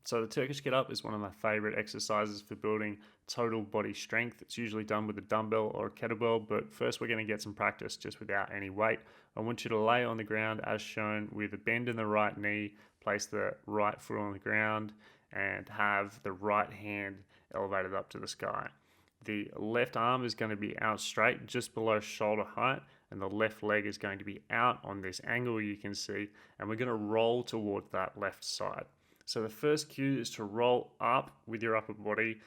So the Turkish Get Up is one of my favorite exercises for building total body strength. It's usually done with a dumbbell or a kettlebell, but first we're going to get some practice just without any weight. I want you to lay on the ground as shown with a bend in the right knee, place the right foot on the ground, and have the right hand elevated up to the sky. The left arm is going to be out straight just below shoulder height, and the left leg is going to be out on this angle you can see, and we're going to roll towards that left side. So the first cue is to roll up with your upper body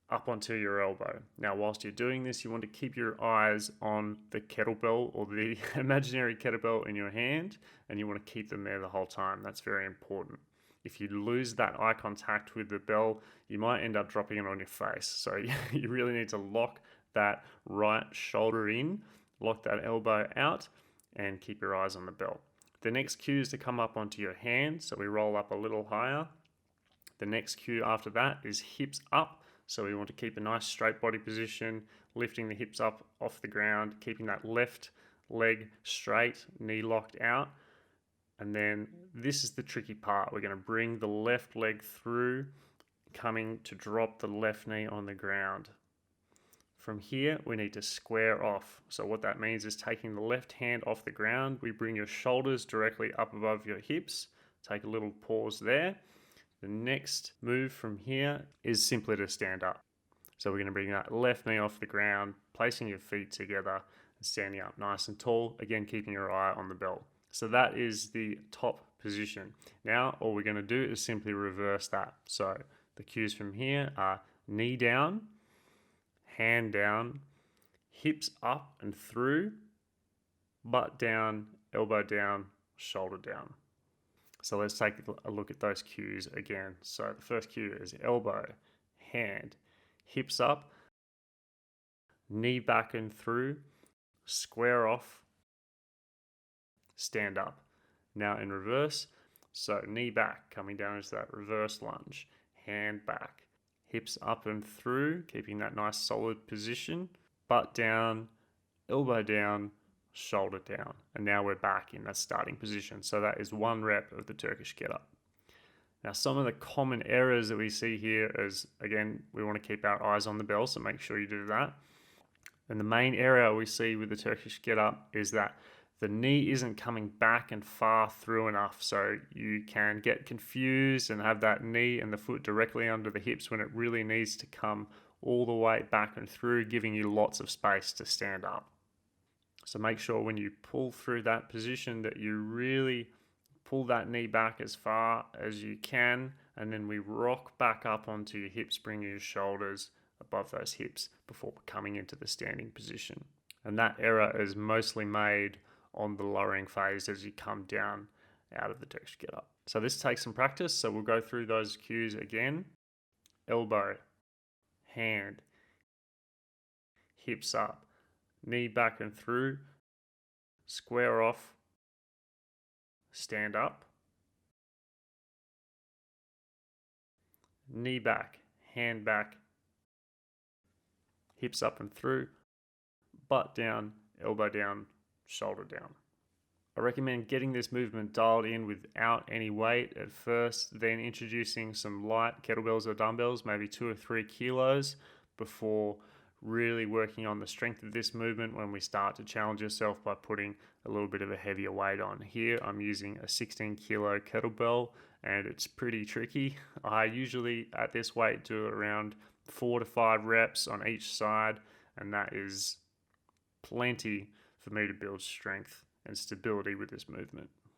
up onto your elbow. Now, whilst you're doing this, you want to keep your eyes on the kettlebell or the imaginary kettlebell in your hand, and you want to keep them there the whole time. That's very important. If you lose that eye contact with the bell, you might end up dropping it on your face. So you really need to lock that right shoulder in, lock that elbow out, and keep your eyes on the bell. The next cue is to come up onto your hand, so we roll up a little higher. The next cue after that is hips up, so we want to keep a nice straight body position, lifting the hips up off the ground, keeping that left leg straight, knee locked out. And then this is the tricky part. We're going to bring the left leg through, coming to drop the left knee on the ground. From here, we need to square off. So what that means is taking the left hand off the ground, we bring your shoulders directly up above your hips. Take a little pause there. The next move from here is simply to stand up. So we're going to bring that left knee off the ground, placing your feet together and standing up nice and tall. Again, keeping your eye on the bell. So that is the top position. Now, all we're going to do is simply reverse that. So the cues from here are knee down, hand down, hips up and through, butt down, elbow down, shoulder down. So let's take a look at those cues again. So the first cue is elbow, hand, hips up, knee back and through, square off, stand up. Now in reverse, so knee back, coming down into that reverse lunge, hand back, hips up and through, keeping that nice solid position, butt down, elbow down, shoulder down. And now we're back in that starting position. So that is one rep of the Turkish Get Up. Now, some of the common errors that we see here is, again, we want to keep our eyes on the bell, so make sure you do that. And the main error we see with the Turkish Get Up is that the knee isn't coming back and far through enough, so you can get confused and have that knee and the foot directly under the hips when it really needs to come all the way back and through, giving you lots of space to stand up. So make sure when you pull through that position that you really pull that knee back as far as you can, and then we rock back up onto your hips, bringing your shoulders above those hips before coming into the standing position. And that error is mostly made on the lowering phase as you come down out of the Turkish Get Up. So this takes some practice, so we'll go through those cues again. Elbow, hand, hips up, knee back and through, square off, stand up, knee back, hand back, hips up and through, butt down, elbow down, shoulder down. I recommend getting this movement dialed in without any weight at first, then introducing some light kettlebells or dumbbells, maybe 2 or 3 kilos, before really working on the strength of this movement when we start to challenge yourself by putting a little bit of a heavier weight on. Here I'm using a 16 kilo kettlebell and it's pretty tricky. I usually at this weight do around 4 to 5 reps on each side, and that is plenty for me to build strength and stability with this movement.